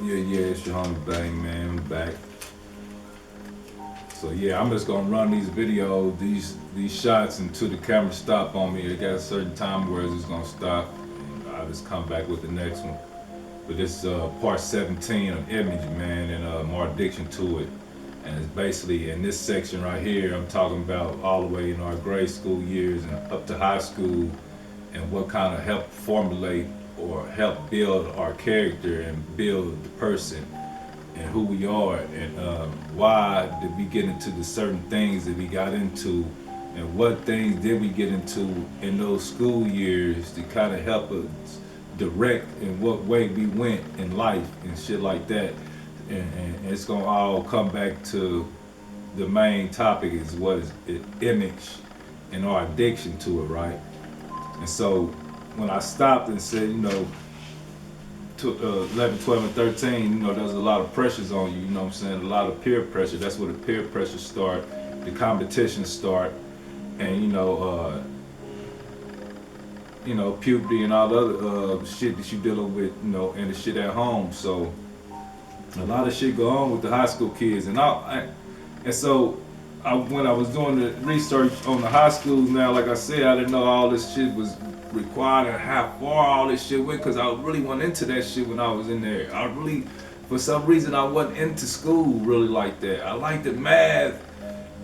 Yeah, it's your homie Bang, man. I'm back. So yeah, I'm just gonna run these videos, these shots until the camera stop on me. It got a certain time where it's just gonna stop, and I'll just come back with the next one. But this part 17 of Image, man, and more addiction to it. And it's basically in this section right here, I'm talking about all the way in our grade school years and up to high school, and what kind of help formulate or help build our character and build the person and who we are, and why did we get into the certain things that we got into, and what things did we get into in those school years to kind of help us direct in what way we went in life and shit like that. And it's gonna all come back to the main topic is what is it, image and our addiction to it, right? And so when I stopped and said, to 11, 12, and 13, there's a lot of pressures on you, you know what I'm saying? A lot of peer pressure. That's where the peer pressure start, the competition start, and puberty and all the other shit that you dealing with, and the shit at home. So a lot of shit go on with the high school kids, and when I was doing the research on the high schools, now, like I said, I didn't know all this shit was required and how far all this shit went, because I really wasn't into that shit when I was in there. For some reason, I wasn't into school really like that. I liked the math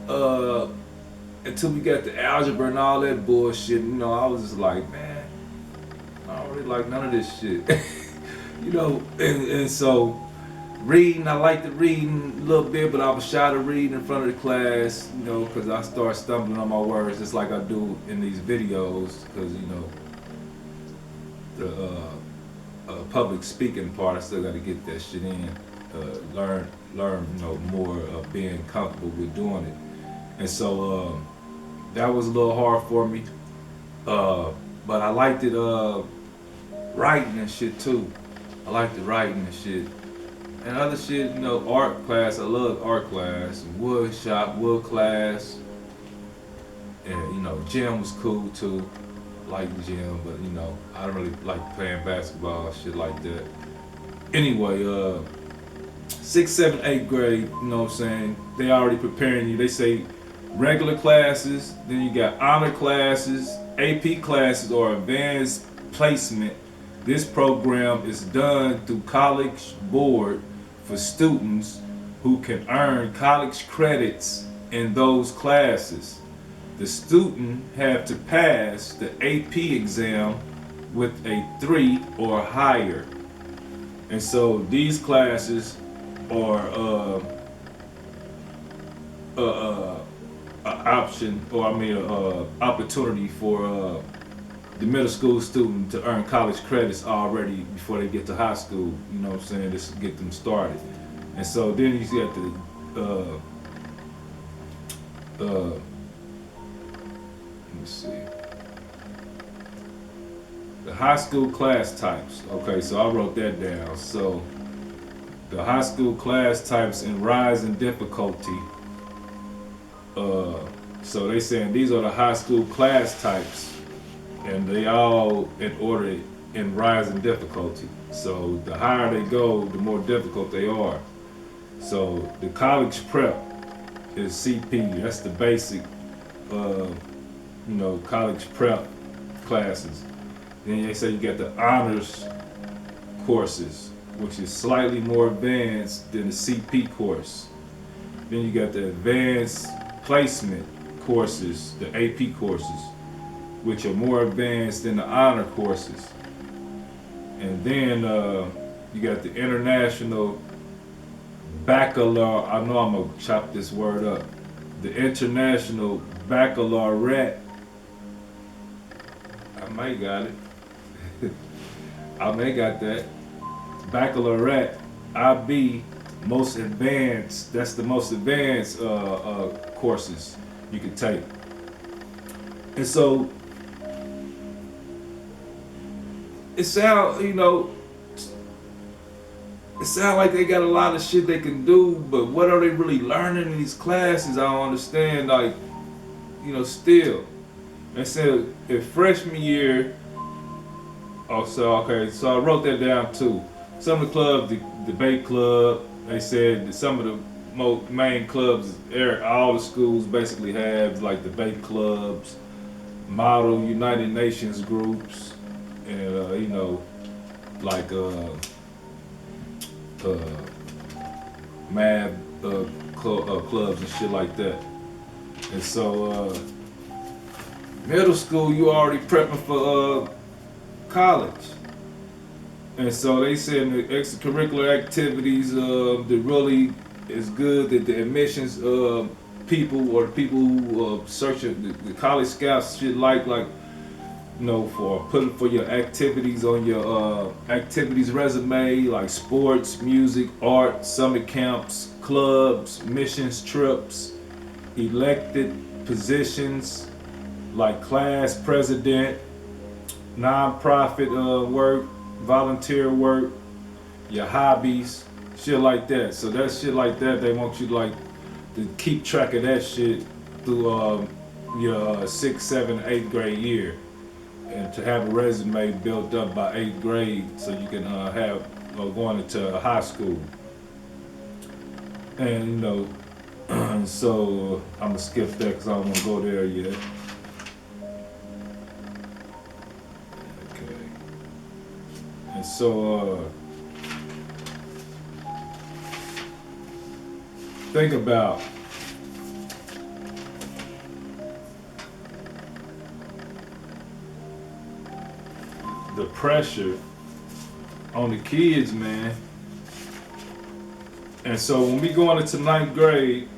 until we got the algebra and all that bullshit. I was just like, man, I don't really like none of this shit. And so reading, I liked the reading a little bit, but I was shy to read in front of the class, because I start stumbling on my words just like I do in these videos, because, the public speaking part, I still got to get that shit in, learn, more of being comfortable with doing it. And so that was a little hard for me, but I liked it writing and shit too. I liked the writing and shit. And other shit, art class, I loved art class, wood shop, wood class, and gym was cool too, like the gym, but I don't really like playing basketball, shit like that. Anyway, 6th, 7th, 8th grade, you know what I'm saying, they already preparing you. They say regular classes, then you got honor classes, AP classes, or advanced placement. This program is done through College Board for students who can earn college credits in those classes. The student have to pass the AP exam with a 3 or higher. And so these classes are opportunity for the middle school student to earn college credits already before they get to high school, you know what I'm saying, just to get them started. And so then you got let me see, the high school class types. Okay, so I wrote that down. So the high school class types in rise in difficulty. So they saying these are the high school class types, and they all in order in rise in difficulty. So the higher they go, the more difficult they are. So the college prep is CP. That's the basic, college prep classes. Then they say you got the honors courses, which is slightly more advanced than the CP course. Then you got the advanced placement courses, the AP courses, which are more advanced than the honor courses. And then you got the international baccalaureate. I know I'm gonna chop this word up. The international baccalaureate. I may got it. I may got that. Baccalaureate, IB, most advanced. That's the most advanced courses you can take. And so it sound like they got a lot of shit they can do, but what are they really learning in these classes? I don't understand. Still. And so in freshman year, so I wrote that down too. some of the clubs, the debate club, they said that some of the main clubs, all the schools basically have like debate clubs, model United Nations groups, and like math clubs and shit like that. And so middle school, you already prepping for college. And so they said the extracurricular activities that really is good, that the admissions people or the people who searching the college scouts should like for putting for your activities on your activities resume, like sports, music, art, summer camps, clubs, missions trips, elected positions like class president, nonprofit work, volunteer work, your hobbies, shit like that. So that shit like that, they want you to keep track of that shit through your 6th, 7th, 8th grade year, and to have a resume built up by 8th grade, so you can have going into high school. And so I'm gonna skip that because I don't want to go there yet. Okay. And so think about the pressure on the kids, man. And so when we go into 9th grade,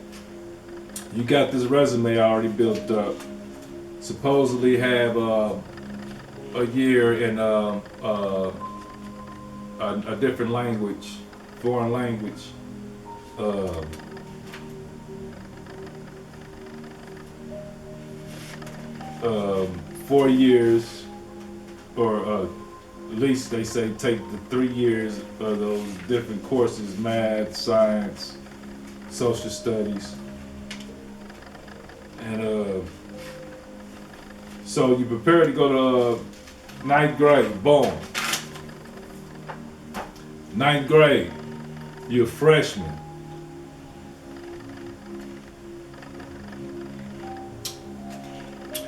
you got this resume already built up. Supposedly have a year in a different language, foreign language. 4 years, or at least they say take the 3 years of those different courses: math, science, social studies. And so you prepare to go to 9th grade, boom. 9th grade, you're a freshman.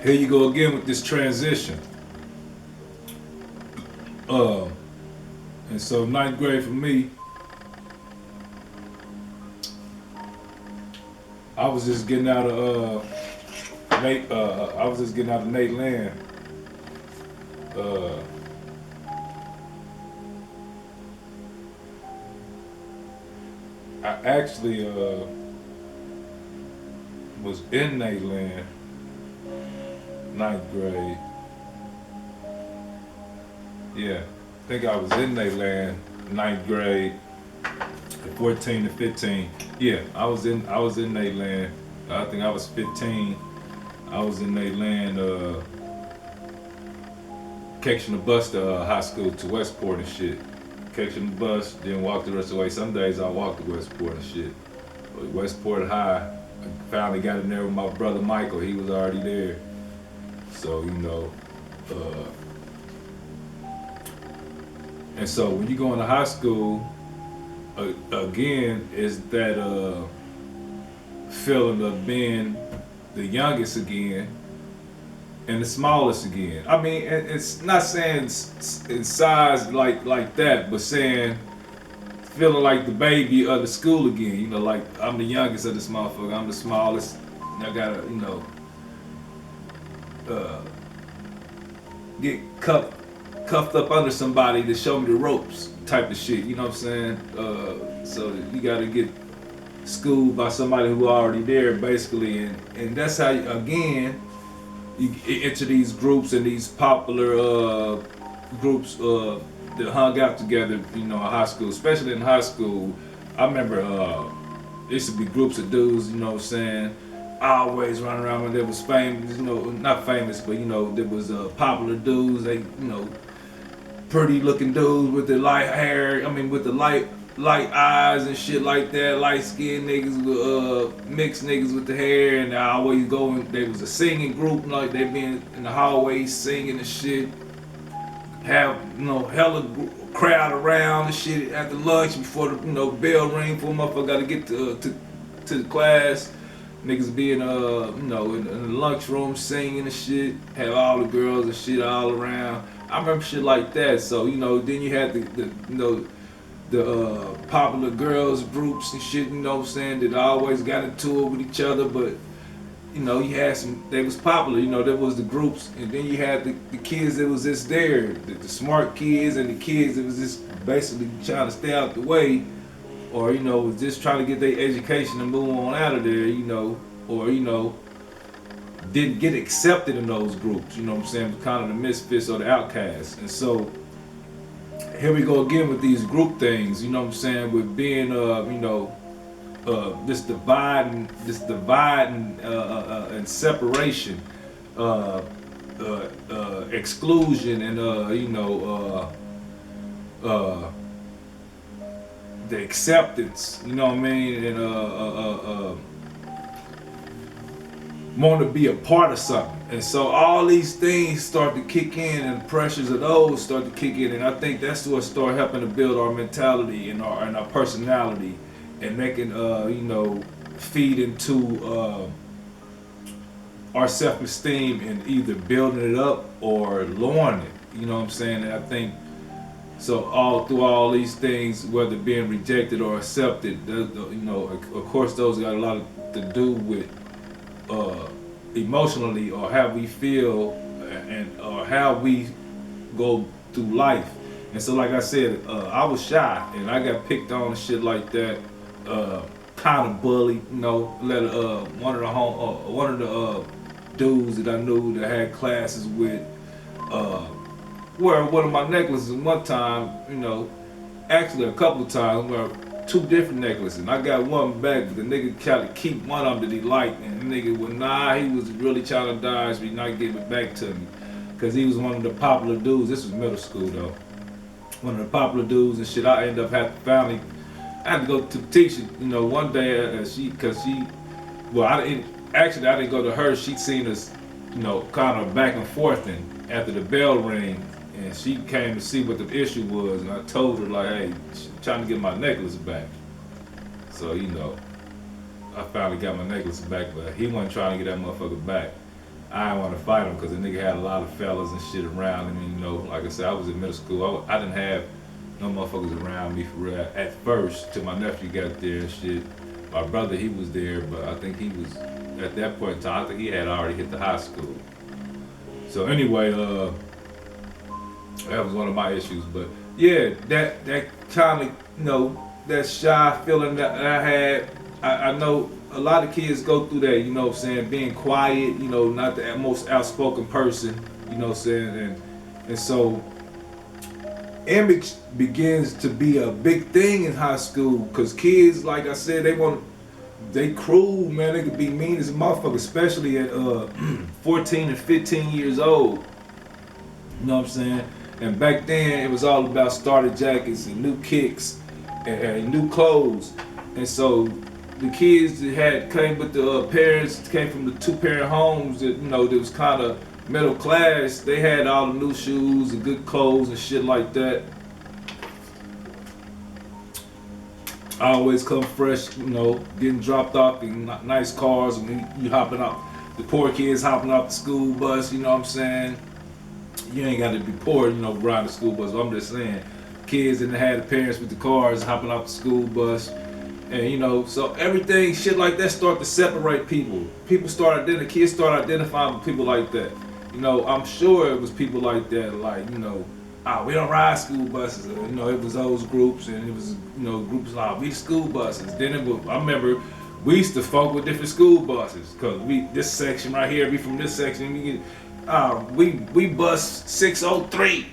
Here you go again with this transition. And so 9th grade for me, I was just getting out of Nate. I was just getting out of Nate Land. I actually was in Nate Land, 9th grade. Yeah, I think I was in Nayland, 9th grade, 14 to 15. Yeah, I was in Nayland. I think I was 15. I was in Nayland, catching the bus to high school to Westport and shit. Catching the bus, then walk the rest of the way. Some days I walked to Westport and shit. But Westport High, I finally got in there with my brother Michael. He was already there. So, and so when you go into high school, again, is that feeling of being the youngest again and the smallest again. I mean, it's not saying in size like that, but saying feeling like the baby of the school again. Like I'm the youngest of this motherfucker. I'm the smallest. And I gotta, get cuffed up under somebody to show me the ropes type of shit, you know what I'm saying? So you gotta get schooled by somebody who already there basically, and that's how, again, you enter these groups and these popular groups that hung out together, in high school, especially in high school. I remember there used to be groups of dudes, you know what I'm saying, always running around when there was famous, not famous, but there was popular dudes, they, pretty looking dudes with the light hair, with the light eyes and shit like that, light skinned niggas with mixed niggas with the hair, and I always go in, there was a singing group, like they been in the hallways singing and shit, have, hella crowd around and shit after lunch before the, bell ring for a motherfucker gotta get to the class. Niggas be in in the lunchroom singing and shit, have all the girls and shit all around. I remember shit like that. So, then you had the popular girls groups and shit, that always got into it with each other, but you had they was popular, there was the groups, and then you had the kids that was just there, the smart kids and the kids that was just basically trying to stay out the way, or, was just trying to get their education and move on out of there, or, didn't get accepted in those groups, kind of the misfits or the outcasts. And so, here we go again with these group things, with being, this dividing and separation, exclusion, and the acceptance, and want to be a part of something. And so all these things start to kick in, and the pressures of those start to kick in, and I think that's what start helping to build our mentality and our personality. And they can, feed into our self-esteem and either building it up or lowering it. You know what I'm saying? And I think so. All through all these things, whether being rejected or accepted, of course, those got a lot to do with emotionally, or how we feel, and or how we go through life. And so, like I said, I was shy, and I got picked on and shit like that. Kind of bullied, let one of the dudes that I knew that had classes with wear one of my necklaces one time, actually a couple of times, wear two different necklaces. And I got one back, but the nigga tried to keep one of them that he liked, and the nigga he was really trying to dodge me, not give it back to me, because he was one of the popular dudes. This was middle school though. One of the popular dudes and shit. I ended up I had to go to the teacher, one day, I didn't go to her. She'd seen us, kind of back and forth, and after the bell rang, and she came to see what the issue was, and I told her, like, hey, she's trying to get my necklace back. So, I finally got my necklace back, but he wasn't trying to get that motherfucker back. I didn't want to fight him because the nigga had a lot of fellas and shit around him. Like I said, I was in middle school. I didn't have no motherfuckers around me for real at first, till my nephew got there and shit. My brother, he was there, but I think he was, at that point in time, I think he had already hit the high school. So anyway, that was one of my issues. But yeah, that kind of, that shy feeling that I had, I know a lot of kids go through that, being quiet, not the most outspoken person, and so image begins to be a big thing in high school, because kids, like I said, they cruel, man. They could be mean as a motherfucker, especially at 14 and 15 years old. You know what I'm saying? And back then, it was all about starter jackets and new kicks and new clothes. And so the kids that came with the parents, came from the two-parent homes that, that was kind of middle class, they had all the new shoes and good clothes and shit like that. I always come fresh, getting dropped off in nice cars, and you hopping up, the poor kids hopping off the school bus, you know what I'm saying? You ain't got to be poor, riding the school bus, but I'm just saying, kids that had the parents with the cars hopping off the school bus, and so everything, shit like that start to separate people. Kids start identifying with people like that. I'm sure it was people like that, like, we don't ride school buses. It was those groups, and it was, groups like, we school buses. Then I remember we used to fuck with different school buses, because this section right here, we from this section, we bus 603.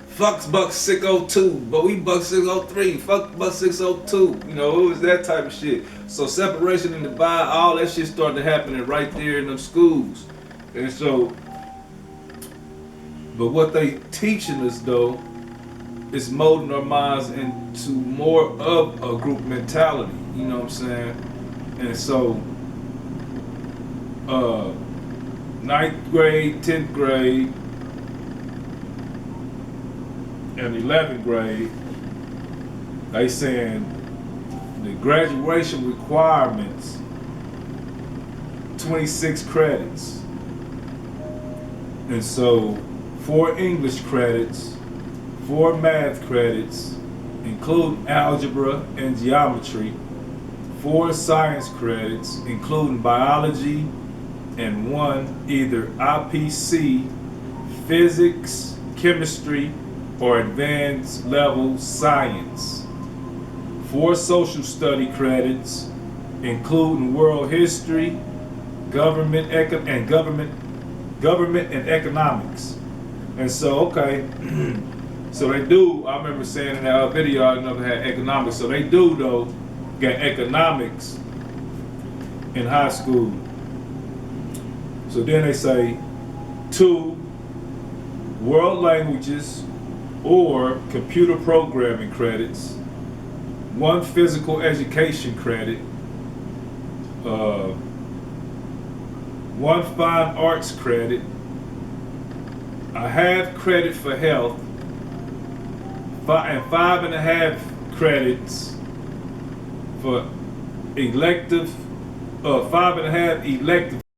Fuck bus 602, but we bus 603. Fuck bus 602. It was that type of shit. So separation and divide, all that shit started happening right there in them schools. And so, but what they teaching us though is molding our minds into more of a group mentality. You know what I'm saying? And so, 9th grade, 10th grade, in 11th grade, they saying the graduation requirements 26 credits, and so 4 English credits, 4 math credits, including algebra and geometry, 4 science credits, including biology, and 1 either IPC, physics, chemistry, or advanced level science, 4 social study credits, including world history, government and economics. And so, okay, so they do, I remember saying in that video, I never had economics, so they do though, get economics in high school. So then they say 2 world languages or computer programming credits, 1 physical education credit, 1 fine arts credit, a half credit for health, and 5.5 credits for elective, 5.5 elective